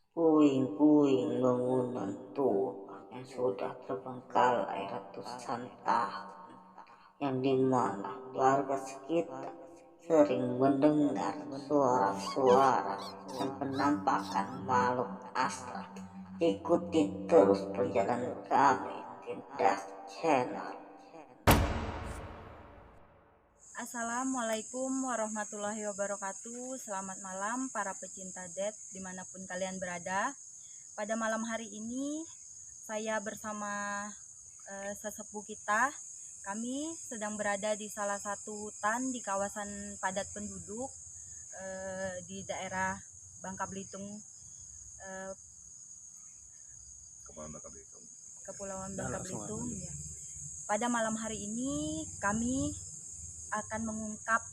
Puing-puing bangunan tua yang sudah terbengkalai ratusan tahun, yang dimana warga sekitar sering mendengar suara-suara dan penampakan makhluk astral. Ikuti terus perjalanan kami di Das Channel. Assalamualaikum warahmatullahi wabarakatuh. Selamat malam para pecinta Dead dimanapun kalian berada. Pada malam hari ini saya bersama sesepuh kita. Kami sedang berada di salah satu hutan di kawasan padat penduduk di daerah Bangka Belitung, eh, Kepulauan Bangka Belitung. Ya. Pada malam hari ini kami akan mengungkap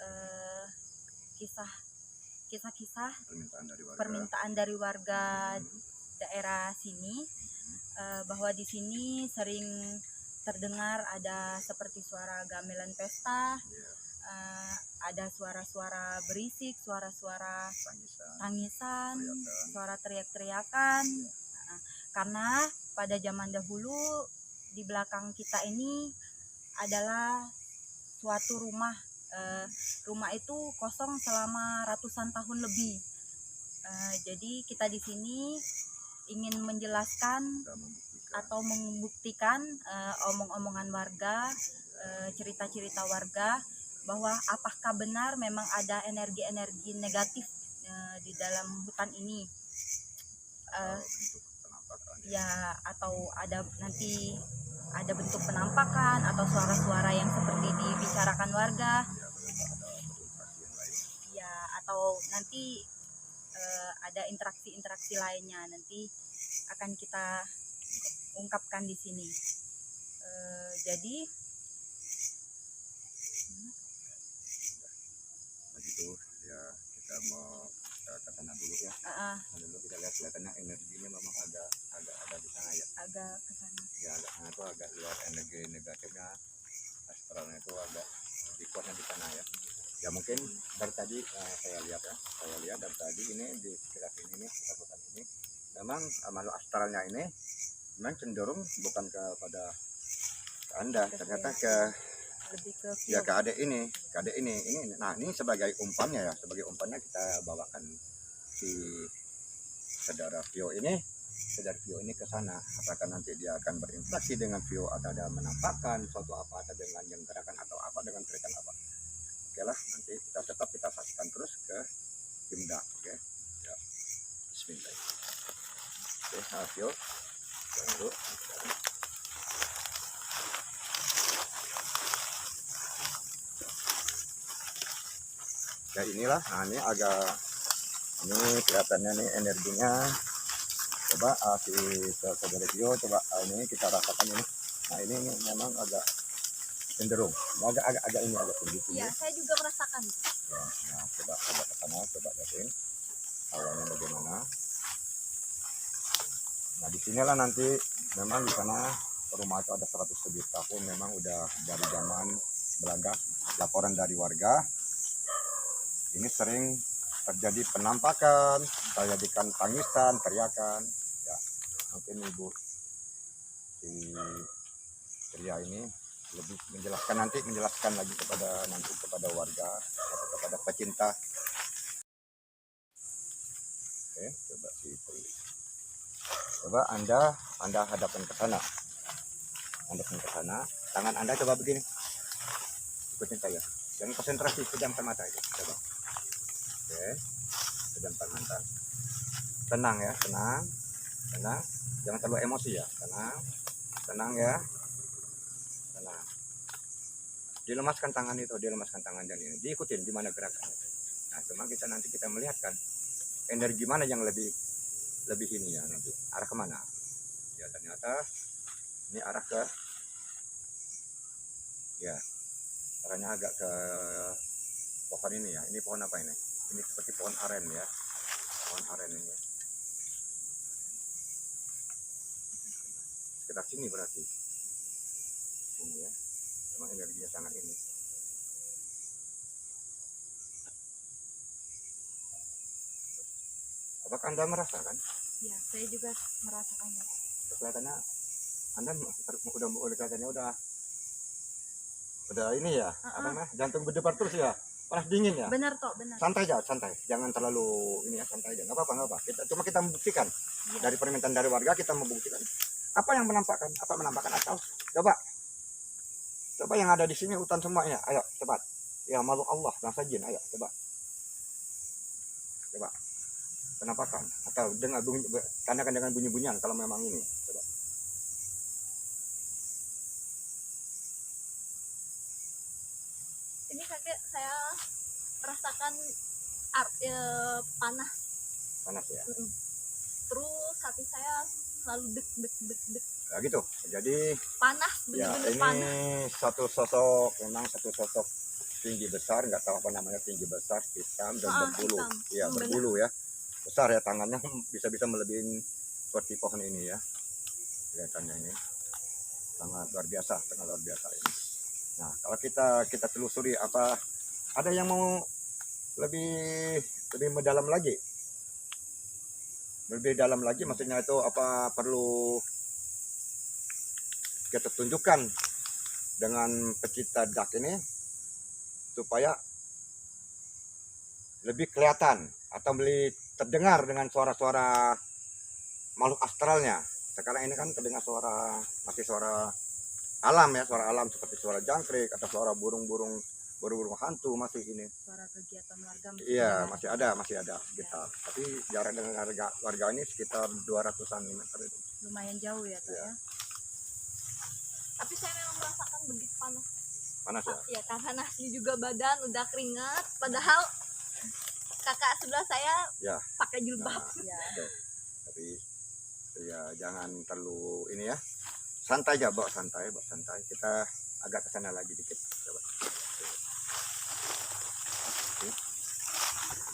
eh, kisah kisah-kisah permintaan dari warga daerah sini, bahwa di sini sering terdengar ada seperti suara gamelan pesta, ada suara-suara berisik, suara-suara tangisan, suara teriak-teriakan. Karena pada zaman dahulu di belakang kita ini adalah suatu rumah. Rumah itu kosong selama ratusan tahun lebih. Jadi kita di sini ingin menjelaskan atau membuktikan omong-omongan warga, cerita-cerita warga, bahwa apakah benar memang ada energi-energi negatif di dalam hutan ini, ya, atau ada nanti ada bentuk penampakan atau suara-suara yang seperti dibicarakan warga, ya, atau nanti ada interaksi-interaksi lainnya nanti akan kita ungkapkan di sini. Jadi begitu ya, kita mau ke sana dulu ya. Dulu kita lihat kelihatannya energinya memang ada di sana ya. Agak ke sana. Ya agak sana tuh agak luar, energi negatifnya astralnya itu agak lebih kuatnya di sana ya. Ya mungkin dari tadi saya lihat dari tadi ini di sekitar ini nih, sekitar hutan ini memang makhluk astralnya ini memang cenderung bukan kepada Anda, ternyata ke lebih ke ya ke adek ini, nah ini sebagai umpannya ya, sebagai umpannya kita bawakan si saudara Vio ini ke sana. Apakah nanti dia akan berinteraksi dengan Vio atau ada menampakkan suatu apa, atau dengan yang gerakan atau apa, dengan teriakan apa. Oke lah, nanti kita saksikan terus ke Timda. Oke ya, bismillah. Oke, Vio dulu. Ya inilah, nah ini ini kelihatannya nih energinya. Coba si saudara Vio, coba ini kita rasakan ini. Nah ini memang agak cenderung, agak ini agak tinggi. Ya, saya juga merasakan. Ya, nah, coba ke sana, coba lihatin awalnya bagaimana. Nah di sinilah nanti memang di sana rumah itu ada 100 lebih tahun, memang udah dari zaman Belanda. Laporan dari warga ini sering terjadi penampakan, terjadikan tangisan, teriakan. Ya, mungkin ibu si pria ini lebih menjelaskan lagi kepada warga atau kepada pecinta. Oke, coba si Pri. Coba Anda hadapkan ke sana. Tangan Anda coba begini. Ikutin saya. Jangan konsentrasi, pejamkan mata itu. Coba. Oke, pejamkan mata. Tenang ya, tenang. Jangan terlalu emosi ya. Tenang ya. Tenang. Dilemaskan tangan dan ini. Diikutin di mana gerakannya. Nah, cuma nanti kita melihatkan energi mana yang lebih ini ya, nanti arah kemana ya. Ternyata ini arah ke, ya arahnya agak ke pohon ini ya. Ini pohon apa ini seperti pohon aren ya, ini sekitar sini, berarti sini ya. Memang energinya sangat ini. Apakah Anda merasakan? Ya, saya juga merasakannya. Kelihatannya Anda udah ini ya, apa namanya? Jantung berdebar terus ya. Panas dingin ya. Benar toh, benar. Santai aja, santai. Jangan terlalu ini ya, santai aja. Enggak apa-apa, enggak apa. Kita membuktikan. Iya. Dari permintaan dari warga kita membuktikan. Apa yang menampakkan? Apa menampakkan atau coba. Coba yang ada di sini hutan semuanya. Ayo, cepat. Ya makhluk Allah, bangsa jin, ayo coba. Coba. Penampakan atau dengan bunyi, tandakan dengan bunyi-bunyian kalau memang ini. Coba. Ini kakek saya merasakan panas. Panas ya. Terus hati saya selalu dek. Ya gitu. Jadi Panas, ya bener-bener ini panas. satu sosok tinggi besar, nggak tahu apa namanya, tinggi besar, hitam dan berbulu. Hitam. Iya, berbulu ya. Besar ya, tangannya bisa melebihin seperti pohon ini ya. Kelihatannya ini sangat luar biasa ini. Nah, kalau kita telusuri apa ada yang mau lebih mendalam lagi. Lebih dalam lagi maksudnya itu apa perlu kita tunjukkan dengan pecinta dak ini supaya lebih kelihatan atau lebih terdengar dengan suara-suara makhluk astralnya. Sekarang ini kan terdengar masih suara alam ya, suara alam seperti suara jangkrik atau suara burung-burung hantu masih ini. Suara kegiatan warga Iya, masih ada sekitar. Tapi jarak dengan warga ini sekitar 200-an meter itu. lumayan jauh ya toh ya. Tapi saya memang merasakan begitu panas. Panas ya. Ya karena asli juga badan udah keringat. Padahal kakak sebelah saya Ya. pakai jilbab. Nah, Ya. oke. Tapi ya jangan terlalu ini ya. Santai aja, bawa santai. Kita agak ke sana lagi dikit. Coba. Oke.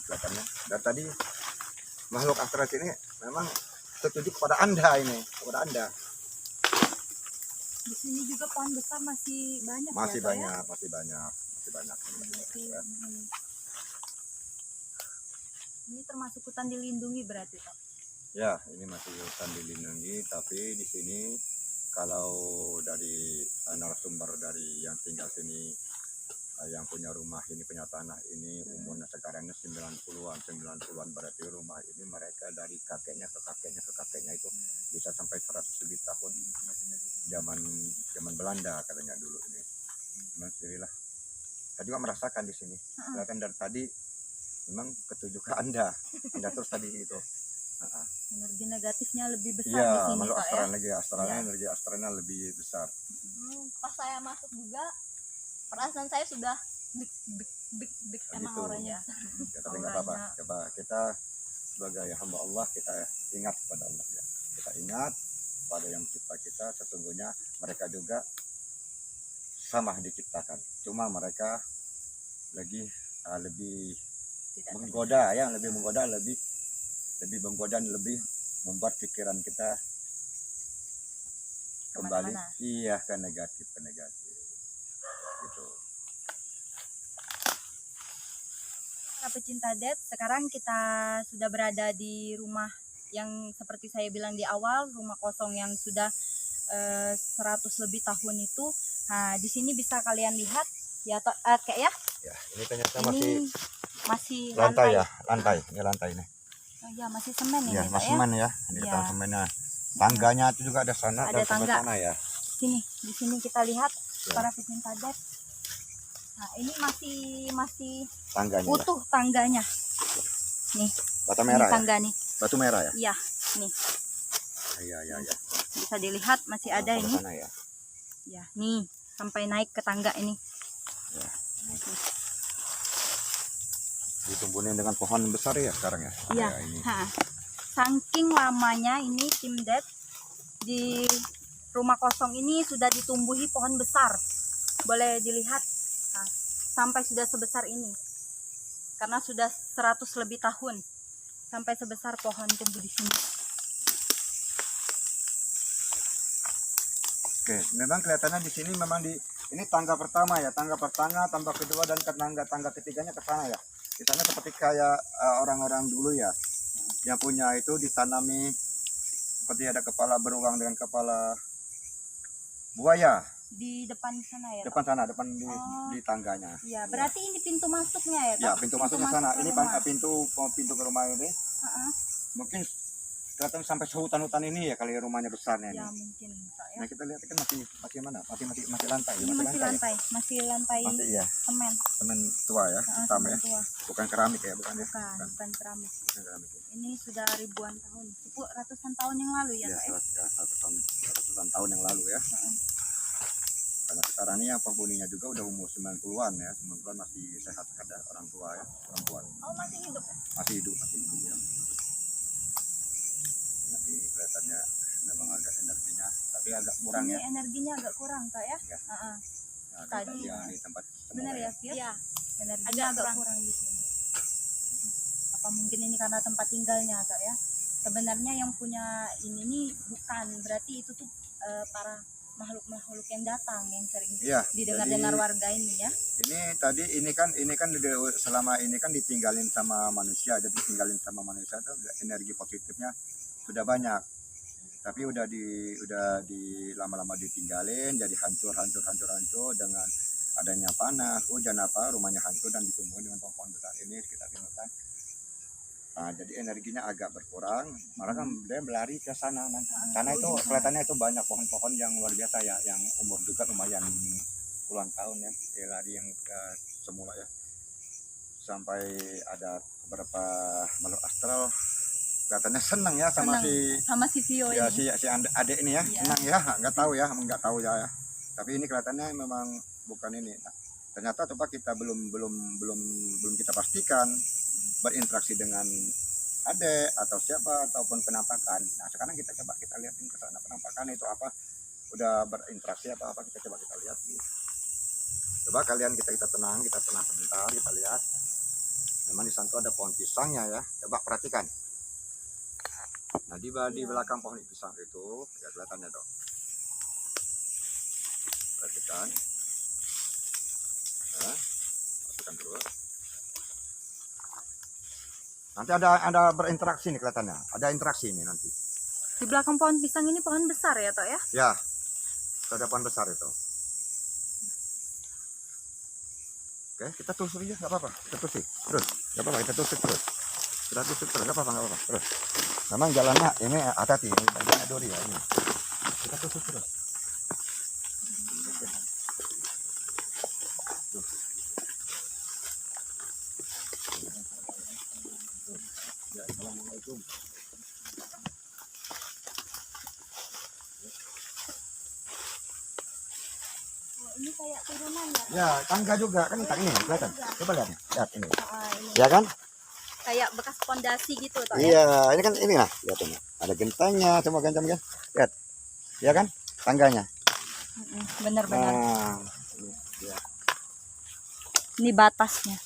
Kelihatannya. Dan tadi makhluk astral ini memang tertuju kepada Anda ini, kepada Anda. Di sini juga pohon besar masih banyak Masih ya, toh ya? banyak, masih banyak. Masih, Ya. Ini termasuk hutan dilindungi berarti toh. Ya, ini masih hutan dilindungi, tapi di sini kalau dari narasumber dari yang tinggal sini, yang punya rumah ini, punya tanah ini, umurnya sekarang 90-an berarti rumah ini mereka dari kakeknya ke kakeknya itu bisa sampai 100 lebih tahun. Zaman Belanda katanya dulu ini. Alhamdulillah. Saya juga merasakan di sini. Kelihatan dari tadi memang ketujuh ke Anda terus tadi itu. Energi negatifnya lebih besar Iya, di sini malu toh ya. energi astralnya lebih besar. Pas saya masuk juga perasaan saya sudah dik emang Gitu. orangnya. Ya, tapi nggak apa-apa. Coba kita sebagai hamba Allah kita ingat kepada Allah ya. Kita ingat pada yang mencipta kita, sesungguhnya mereka juga sama diciptakan. Cuma mereka lebih menggoda ya, lebih menggoda dan lebih membuat pikiran kita kembali Kemana-mana. ke negatif gitu. Para pecinta det, sekarang kita sudah berada di rumah yang seperti saya bilang di awal, rumah kosong yang sudah 100 lebih tahun itu. Nah, di sini bisa kalian lihat ya kayak ya. Ya, ini ternyata Ini masih lantai ya, ini lantai ini. Oh ya, masih semen ini Ya, Pak, masih ya. semen ya. Ini Ya. kita semennya. Tangganya itu juga ada sana Ada dan sampai tangga. sana ya. Sini, di sini kita lihat Ya. para pecinta det. Nah, ini masih Tangganya. utuh tangganya. Nih, Bata ini merah ya. tangga nih. Batu merah ya. Iya, nih. Iya. Bisa dilihat masih ada Sampai ini. sana ya. Ya, nih sampai naik ke tangga ini. Ya. Ditumbuhin dengan pohon besar ya sekarang ya. Iya. Area ini. Saking lamanya ini tim det di rumah kosong ini sudah ditumbuhi pohon besar. Boleh dilihat sampai sudah sebesar ini. Karena sudah 100 lebih tahun sampai sebesar pohon tumbuh di sini. Oke, memang kelihatannya di sini memang ini tangga pertama ya, tangga kedua dan tangga ketiganya ke sana ya. Di sana seperti kayak orang-orang dulu ya. yang punya itu ditanami seperti ada kepala beruang dengan kepala buaya Di depan sana ya, depan Tok? sana, depan Oh. di tangganya. Iya, berarti ini pintu masuknya ya, Tok? Ya, pintu masuknya sana. masuk ke Ini rumah. pintu ke rumah ini. Heeh. Mungkin kelihatan sampai sehutan-hutan ini ya kali rumahnya besarnya ini. Ya mungkin, Tok, ya. Nah, kita lihat kan masih mana? Masih lantai. Ini masih lantai, masih lantai Masih iya, semen. semen tua ya, hitam Semen ya. tua. Bukan keramik ya, bukan ya. Bukan keramik. Bukan keramik. Ini sudah ribuan tahun, ratusan tahun yang lalu ya, Ya, Tok, ya? ratusan tahun yang lalu ya. Karena sekarang ini yang penghuninya juga udah umur 90-an ya, 90-an masih sehat, ada orang tua ya, orang tua. Oh, masih hidup ya? Masih hidup ya. Jadi kelihatannya memang agak energinya, tapi agak kurang Ini ya. energinya agak kurang, Tok, ya? Ya. Heeh. Nah, Tadi. di tempat Benar semula ya, Fir? Iya. Energinya agak kurang di sini. Apa mungkin ini karena tempat tinggalnya, Tok, ya? Sebenarnya yang punya ini nih bukan, berarti itu tuh para makhluk-makhluk yang datang yang sering Iya, didengar-dengar jadi warga ini ya. ini kan selama ini kan ditinggalin sama manusia, jadi tinggalin sama manusia tuh energi positifnya sudah banyak. Tapi udah di lama-lama ditinggalin, jadi hancur dengan adanya panas, hujan rumahnya hancur dan ditumbuhin dengan pohon besar ini sekitar hutan. Nah, jadi energinya agak berkurang, malah kan dia berlari ke sana. Karena itu kelihatannya itu banyak pohon-pohon yang luar biasa ya, yang umur juga lumayan puluhan tahun ya, dia lari yang ke semula ya. Sampai ada beberapa makhluk astral kelihatannya senang ya sama si Vio ya, ini. si adik ini ya, Iya. senang ya, nggak tahu ya. Tapi ini kelihatannya memang bukan ini. Nah, ternyata coba kita belum kita pastikan berinteraksi dengan adek atau siapa ataupun penampakan. Nah, sekarang kita lihatin ke sana penampakan itu apa, udah berinteraksi apa kita lihat. Coba kalian kita tenang sebentar, kita lihat. Memang di sana ada pohon pisangnya ya. Coba perhatikan. Nah, di belakang pohon pisang itu ya kelihatannya dong. Perhatikan. Ya, masukkan terus. Nanti ada berinteraksi nih kelihatannya. Ada interaksi ini nanti. Di belakang pohon pisang ini pohon besar ya, Tok, ya? Ya. Ada pohon besar itu. Oke, kita tusuk aja, nggak apa-apa. Kita tusuk terus, nggak apa-apa. Kita tusuk terus, nggak apa-apa. Terus. Memang jalannya ini hati-hati, ini banyak duri ya ini. Kita tusuk terus. Ya, assalamualaikum. Ini kayak turunan ya? Ya, tangga juga kan ini kelihatan. Coba lihat nih, lihat ini. Ini. Ya kan? Kayak bekas pondasi gitu, Tok, ya? Iya, ini kan ini lah, lihat ini. Ada gentengnya, semua kan. Lihat. Ya kan? Tangganya. Benar-benar. Nah, ini, ya. Ini batasnya.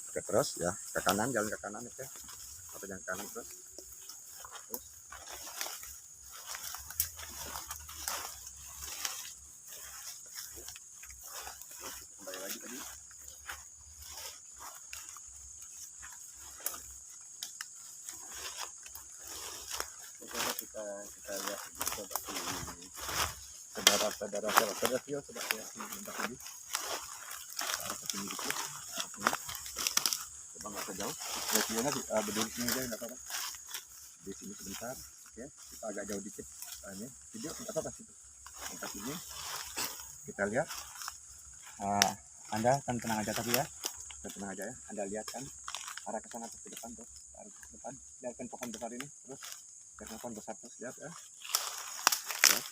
Oke, terus ya, ke kanan, jalan ke kanan oke. Atau jalan ke kanan terus. Kembali lagi tadi. Coba kita lihat coba saudara Vio coba ya bentar lagi. Arah ke sini dikit. Coba nggak jauh. Vio-nya berdiri sini aja nggak apa-apa. Di sini sebentar. Oke, kita agak jauh dikit. Ini video nggak apa-apa situ. Bentar sini. Kita lihat. Anda kan tenang aja tapi ya. Tenang aja ya. Anda lihat kan arah ke sana ke depan terus. Arah ke depan. Lihatkan pohon besar ini terus. Lihat pohon besar terus lihat ya. Lihat.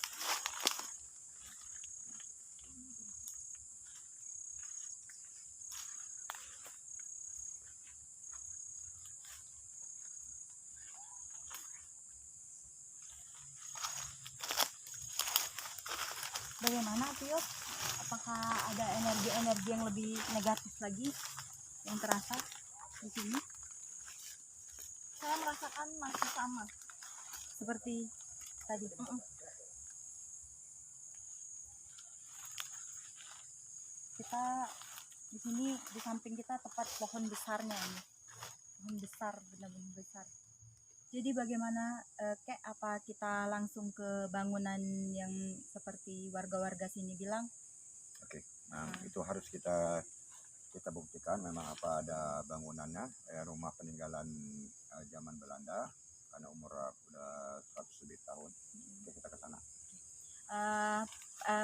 Bagaimana, Tio? Apakah ada energi-energi yang lebih negatif lagi yang terasa di sini? Saya merasakan masih sama. Seperti tadi. Kita Di sini di samping kita tepat pohon besarnya ini. Pohon besar, benar-benar besar. Jadi bagaimana Kek, apa kita langsung ke bangunan yang seperti warga-warga sini bilang? Oke. Nah, itu harus kita buktikan memang apa ada bangunannya, rumah peninggalan zaman Belanda karena umur udah 100 lebih tahun. Oke, kita ke sana.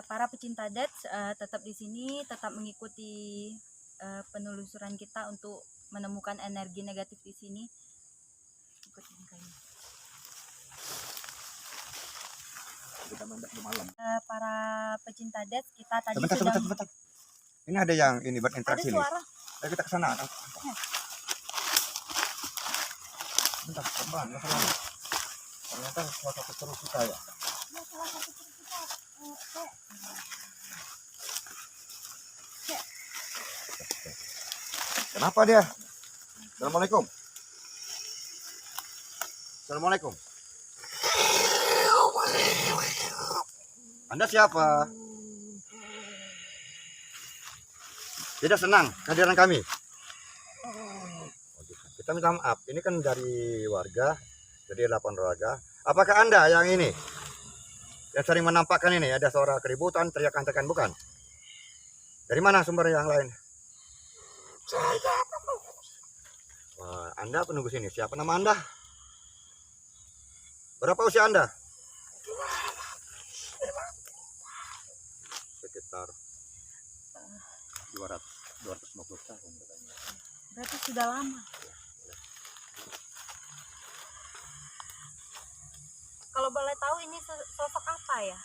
Para pecinta det tetap di sini, tetap mengikuti penelusuran kita untuk menemukan energi negatif di sini. Ikutin kayaknya. Kita malam. Para pecinta det, kita tadi Sebentar. Ini ada yang ini berinteraksi nih. suara. Ayo kita ke sana. Bentar, pelan, ternyata suatu terus kita ya. Kenapa dia? Assalamualaikum. Assalamualaikum. Anda siapa? Tidak senang kehadiran kami. Kita minta maaf. Ini kan dari warga, jadi laporan warga. Apakah Anda yang ini? Yang sering menampakkan ini ada suara keributan, teriakan-teriakan, bukan? Dari mana sumber yang lain? Wah, Anda penunggu sini. Siapa nama Anda? Berapa usia Anda? Sekitar 250 tahun katanya. Berarti sudah lama. Kalau boleh tahu ini sosok apa ya?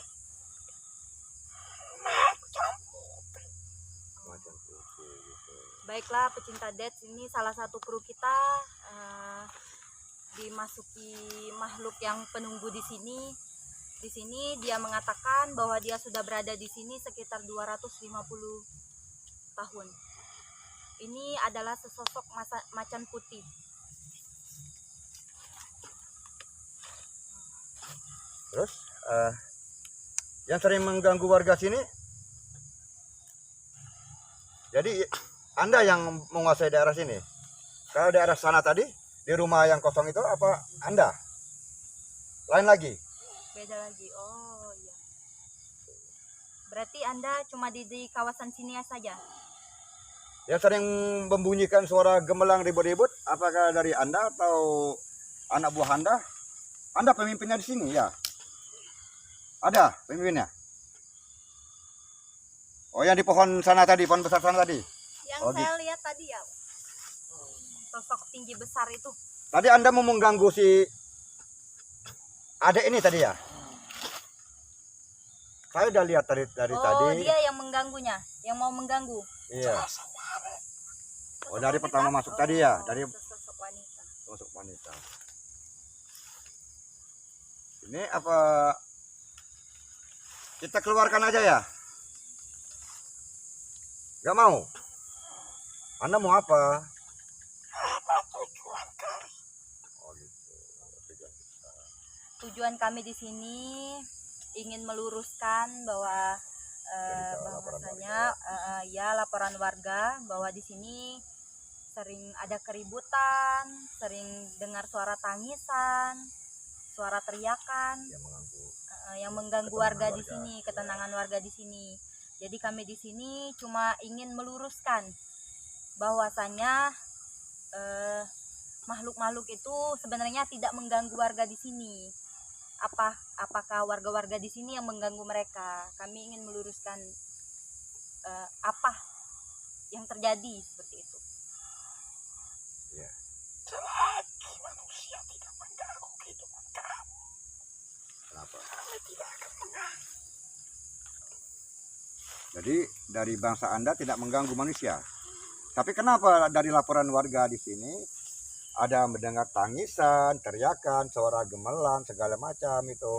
Macan putih gitu. Baiklah pecinta det, ini salah satu kru kita dimasuki makhluk yang penunggu di sini. Di sini dia mengatakan bahwa dia sudah berada di sini sekitar 250 tahun. Ini adalah sesosok macan putih. Terus yang sering mengganggu warga sini, jadi Anda yang menguasai daerah sini. Kalau daerah sana tadi di rumah yang kosong itu apa Anda? Lain lagi? Beda lagi. Oh iya. Berarti Anda cuma di kawasan sini saja? Yang sering membunyikan suara gemelang ribut-ribut, apakah dari Anda atau anak buah Anda? Anda pemimpinnya di sini ya? Ada pemimpinnya? Oh, yang di pohon sana tadi, pohon besar sana tadi. Yang Oh, saya lihat tadi ya, sosok tinggi besar itu. Tadi Anda mau mengganggu si adek ini tadi ya? Saya udah lihat dari tadi. Oh, dia yang mengganggunya, yang mau mengganggu. Iya. Oh, dari pertama masuk tadi ya, dari sosok wanita. masuk wanita. Ini apa kita keluarkan aja ya? Gak mau? Anda mau apa? Oh gitu. Tujuan kami di sini ingin meluruskan bahwa bahwasanya ya laporan warga bahwa di sini sering ada keributan, sering dengar suara tangisan, suara teriakan yang mengganggu warga di sini, ketenangan warga di sini. Jadi kami di sini cuma ingin meluruskan bahwasanya makhluk-makhluk itu sebenarnya tidak mengganggu warga di sini. Apakah warga-warga di sini yang mengganggu mereka? Kami ingin meluruskan apa yang terjadi seperti itu. Ya. Selagi manusia tidak mengganggu kehidupan kamu, Kenapa? kami tidak akan mengganggu. Jadi dari bangsa Anda tidak mengganggu manusia. Tapi kenapa dari laporan warga di sini ada mendengar tangisan, teriakan, suara gemelan, segala macam itu?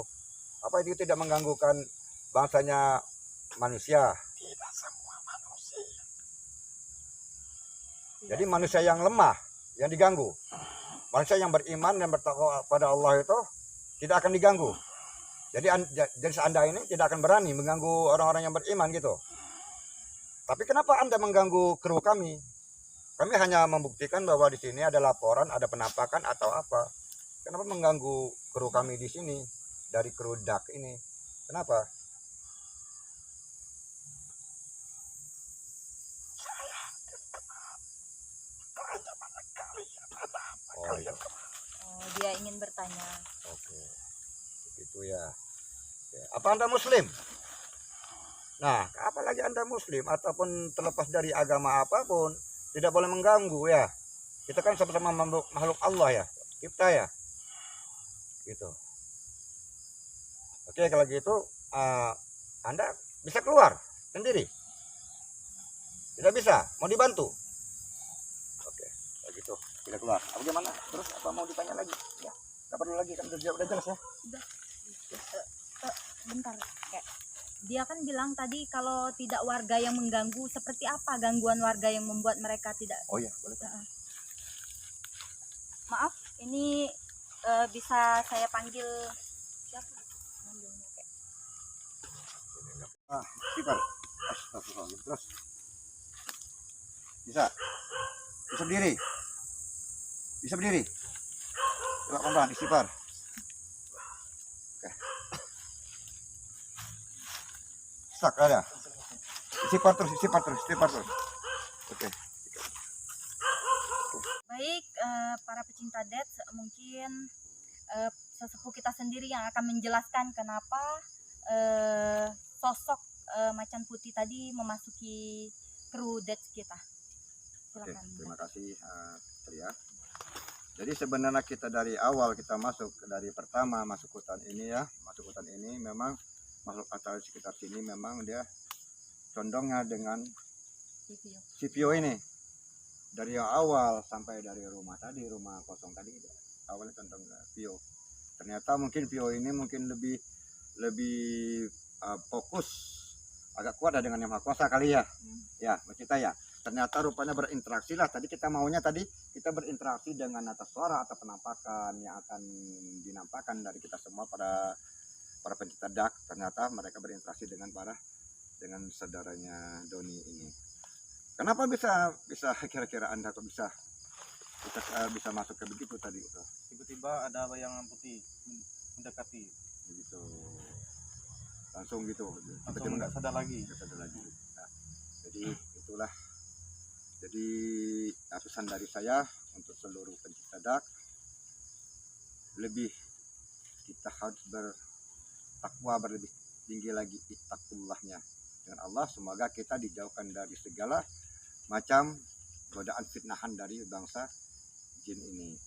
Apa itu tidak mengganggukan bangsanya manusia? Tidak semua manusia. Jadi manusia yang lemah yang diganggu. Manusia yang beriman dan bertakwa pada Allah itu tidak akan diganggu. Jadi Anda ini tidak akan berani mengganggu orang-orang yang beriman gitu. Tapi kenapa Anda mengganggu kru kami? Kami hanya membuktikan bahwa di sini ada laporan, ada penampakan atau apa. Kenapa mengganggu kru kami di sini dari kru DAK ini? Kenapa? Tanya pada kalian ada apa Oh, kalian iya. kemana? Oh, dia ingin bertanya. Oke, begitu ya. Oke. Apa Anda Muslim? Nah, apalagi Anda Muslim ataupun terlepas dari agama apapun, tidak boleh mengganggu ya. Kita kan sama-sama makhluk Allah ya, kita ya. Gitu. Oke, kalau gitu Anda bisa keluar sendiri. Tidak bisa, mau dibantu. Oke, kalau gitu kita keluar. Apa gimana? Terus apa mau ditanya lagi? Ya, nggak perlu lagi kan udah jelas ya. Bentar, kayak dia kan bilang tadi kalau tidak warga yang mengganggu, seperti apa gangguan warga yang membuat mereka tidak. Oh iya, boleh. Maaf, ini bisa saya panggil siapa? Manggilnya kayak. Istighfar. Astagfirullah. Terus. Bisa. Bisa berdiri. Bisa berdiri. Coba pelan-pelan istighfar. Oke. Stuck ada. Istighfar terus. Oke. Baik, para pecinta Dead, mungkin sesepuh kita sendiri yang akan menjelaskan kenapa sosok macan putih tadi memasuki kru Dead kita. Oke, Silakan. terima kasih Tria. Jadi sebenarnya kita dari awal kita dari pertama masuk hutan ini ya, memang makhluk asal sekitar sini memang dia condongnya dengan CPO ini. Dari yang awal sampai dari rumah kosong tadi awalnya condong ke Pio. Ternyata mungkin Pio ini lebih fokus agak kuat dengan yang Maha Kuasa kali ya. Ya, kita ya. Ternyata rupanya berinteraksi lah. Tadi kita berinteraksi dengan atas suara atau penampakan yang akan dinampakkan dari kita semua para pencinta DAK. Ternyata mereka berinteraksi dengan saudaranya Doni ini. Kenapa bisa kira-kira Anda kok bisa masuk ke begitu tadi itu? Tiba-tiba ada bayangan putih mendekati, Begitu. Langsung gitu. langsung nggak sadar lagi. Nah, jadi itulah. Jadi pesan dari saya untuk seluruh pencinta DAK, lebih kita harus bertakwa berlebih tinggi lagi ittaqullahnya dengan Allah. Semoga kita dijauhkan dari segala macam godaan fitnahan dari bangsa jin ini.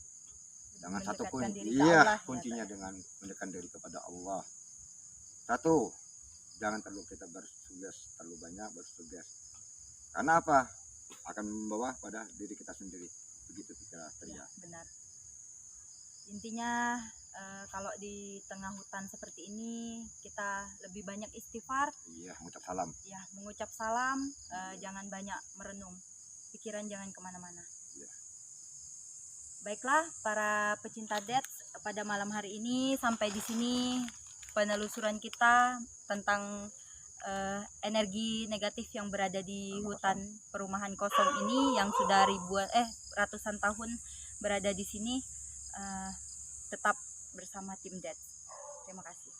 Dengan satu Mendekatkan diri ke iya Allah, ya, kuncinya dengan mendekatkan diri kepada Allah. Satu, jangan kita terlalu banyak bersugas. Karena apa? Akan membawa pada diri kita sendiri. Begitu kira Tria. Ya, benar. Intinya kalau di tengah hutan seperti ini kita lebih banyak istighfar, Iya, mengucap salam. ya mengucap salam, jangan banyak merenung, pikiran jangan kemana-mana. Iya. Baiklah para pecinta Dead, pada malam hari ini sampai di sini penelusuran kita tentang energi negatif yang berada di hutan perumahan kosong ini yang sudah ratusan tahun berada di sini. Tetap bersama tim Dead. Terima kasih.